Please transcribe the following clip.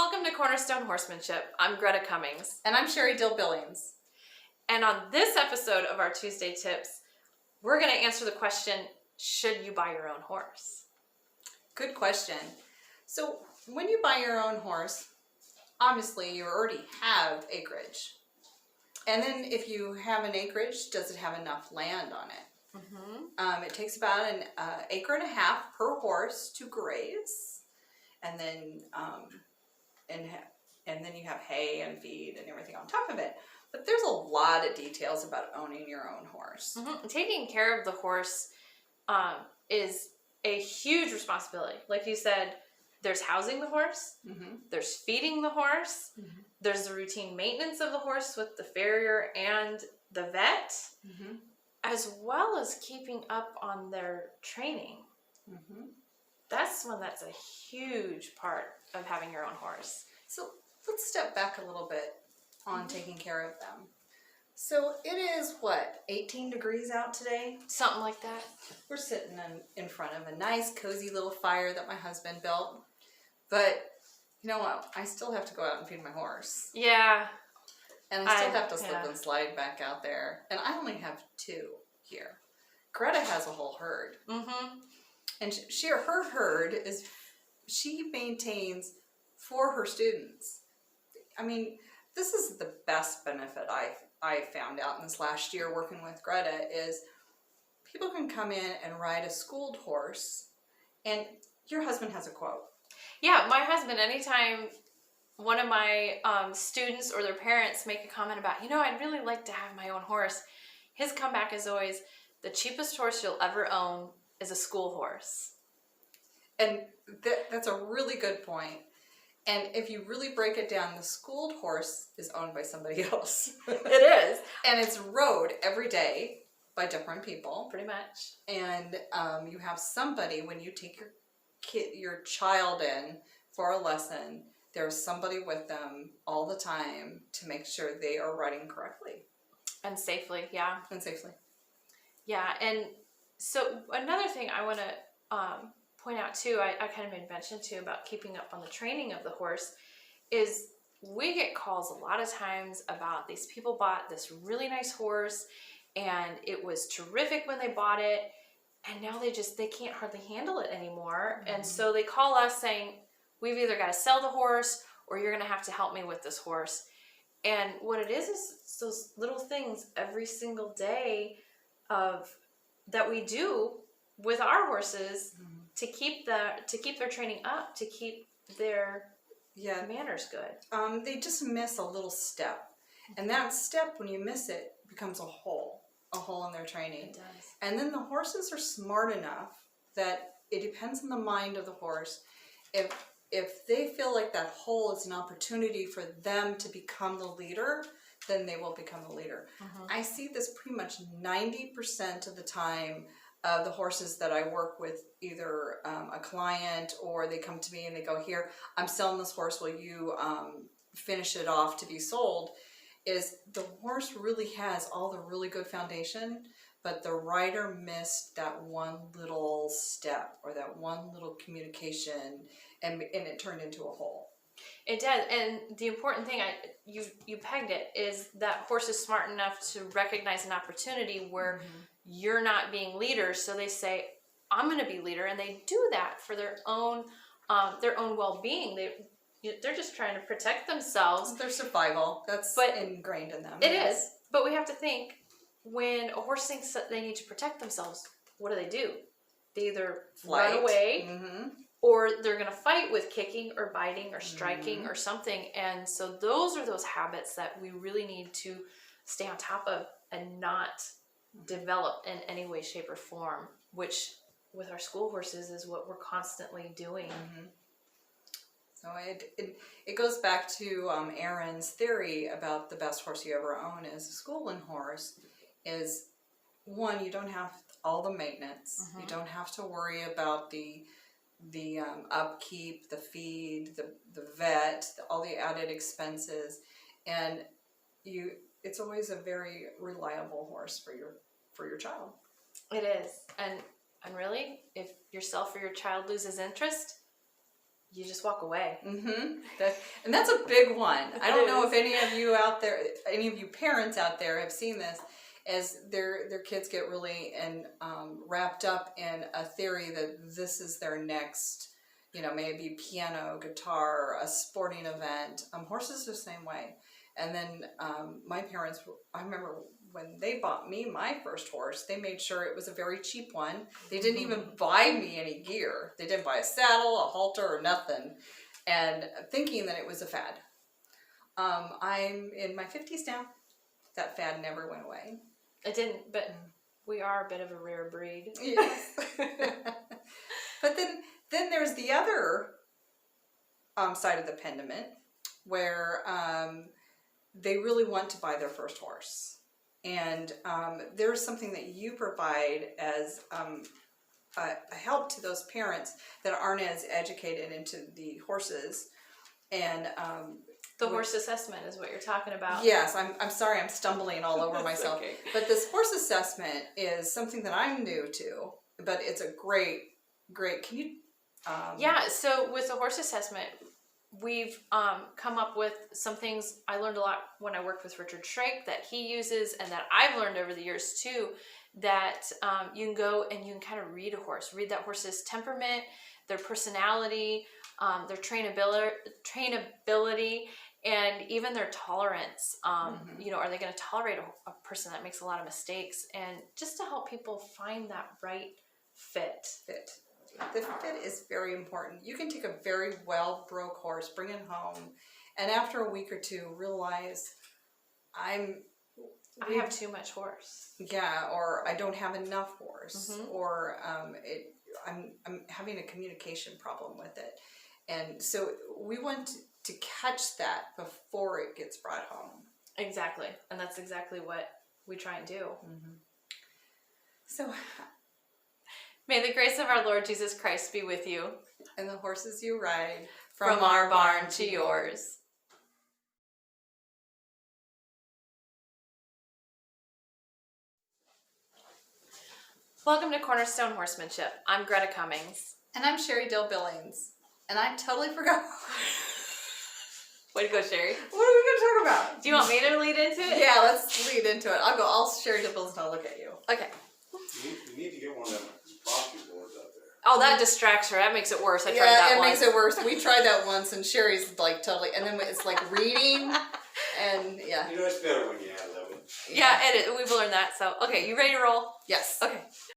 Welcome to Cornerstone Horsemanship. I'm Greta Cummings. And I'm Sheri Billings. And on this episode of our Tuesday Tips, we're going to answer the question, should you buy your own horse? Good question. So when you buy your own horse, obviously you already have acreage. And then if you have an acreage, does it have enough land on it? Mm-hmm. It takes about an acre and a half per horse to graze. And then and then you have hay and feed and everything on top of it. But there's a lot of details about owning your own horse. Mm-hmm. Taking care of the horse is a huge responsibility. Like you said, there's housing the horse, mm-hmm. there's feeding the horse, mm-hmm. there's the routine maintenance of the horse with the farrier and the vet, mm-hmm. as well as keeping up on their training. Mm-hmm. That's a huge part of having your own horse. So let's step back a little bit on mm-hmm. taking care of them. So it is, 18 degrees out today? Something like that. We're sitting in front of a nice, cozy little fire that my husband built. But you know what? I still have to go out and feed my horse. Yeah. And I still have to slip and slide back out there. And I only have 2 here. Greta has a whole herd. Mm-hmm. And her herd she maintains for her students. I mean, this is the best benefit I found out in this last year working with Greta is people can come in and ride a schooled horse, and your husband has a quote. Yeah, my husband, anytime one of my students or their parents make a comment about, I'd really like to have my own horse, his comeback is always, the cheapest horse you'll ever own is a school horse. And that's a really good point. And if you really break it down, the schooled horse is owned by somebody else. It is. And it's rode every day by different people. Pretty much. And you have somebody, when you take your child in for a lesson, there's somebody with them all the time to make sure they are riding correctly. And safely, yeah. And safely. Yeah, and so another thing I want to point out too, I kind of made mention too about keeping up on the training of the horse, is we get calls a lot of times about these people bought this really nice horse and it was terrific when they bought it, and now they can't hardly handle it anymore. Mm-hmm. And so they call us saying, we've either got to sell the horse or you're going to have to help me with this horse. And what it is those little things every single day that we do with our horses, mm-hmm. to keep their training up, to keep their manners good. They just miss a little step, and that step, when you miss it, becomes a hole in their training. It does. And then the horses are smart enough that it depends on the mind of the horse. If they feel like that hole is an opportunity for them to become the leader, then they will become the leader. Mm-hmm. I see this pretty much 90% of the time. The horses that I work with, either a client or they come to me and they go, here, I'm selling this horse, will you finish it off to be sold? Is the horse really has all the really good foundation, but the rider missed that one little step or that one little communication, and it turned into a hole. It does, and the important thing, you pegged it, is that horse is smart enough to recognize an opportunity where mm-hmm. you're not being leader, so they say, I'm going to be leader, and they do that for their own well-being. They're just trying to protect themselves. Their survival. That's ingrained in them. It is, but we have to think, when a horse thinks that they need to protect themselves, what do? They either run away, mm-hmm. or they're going to fight with kicking or biting or striking mm-hmm. or something. And so those are those habits that we really need to stay on top of and not develop in any way, shape, or form, which with our school horses is what we're constantly doing. Mm-hmm. So it goes back to Aaron's theory about the best horse you ever own is a schooling horse. Is one, you don't have all the maintenance. Mm-hmm. You don't have to worry about the upkeep, the feed, the vet, all the added expenses, and it's always a very reliable horse for your child. It is, and really, if yourself or your child loses interest, you just walk away. And that's a big one. I don't know if any of you out there, any of you parents out there have seen this, as their kids get really wrapped up in a theory that this is their next, maybe piano, guitar, a sporting event. Horses are the same way. And then my parents, I remember when they bought me my first horse, they made sure it was a very cheap one. They didn't even buy me any gear. They didn't buy a saddle, a halter, or nothing. And thinking that it was a fad. I'm in my 50s now. That fad never went away. It didn't, but we are a bit of a rare breed. Yes. But then there's the other side of the pendulum where they really want to buy their first horse. And there's something that you provide as a help to those parents that aren't as educated into the horses. And the horse assessment is what you're talking about. Yes, I'm sorry, I'm stumbling all over myself. Okay. But this horse assessment is something that I'm new to, but it's a great, can you... Yeah, so with the horse assessment, we've come up with some things. I learned a lot when I worked with Richard Shrake that he uses, and that I've learned over the years too, that you can go and you can kind of read a horse, read that horse's temperament, their personality, their trainability, and even their tolerance. Are they going to tolerate a person that makes a lot of mistakes? And just to help people find that right fit. The fit is very important. You can take a very well-broke horse, bring it home, and after a week or two realize I have too much horse. Yeah, or I don't have enough horse, or I'm having a communication problem with it. And so we want to catch that before it gets brought home. Exactly, and that's exactly what we try and do. So... May the grace of our Lord Jesus Christ be with you. And the horses you ride. From our barn to yours. Welcome to Cornerstone Horsemanship. I'm Greta Cummings. And I'm Sheri Dill Billings. And I totally forgot. Way to go, Sheri. What are we going to talk about? Do you want me to lead into it? Yeah, let's lead into it. I'll Sheri Dill Billings and I'll look at you. Okay. You need to get one of them coffee boards out there. Oh, that distracts her. That makes it worse. I tried that once. Yeah, it makes it worse. We tried that once, and Sheri's like totally, and then it's like reading, and yeah. It's better when you have that one. Yeah, we've learned that. So, okay, you ready to roll? Yes. Okay.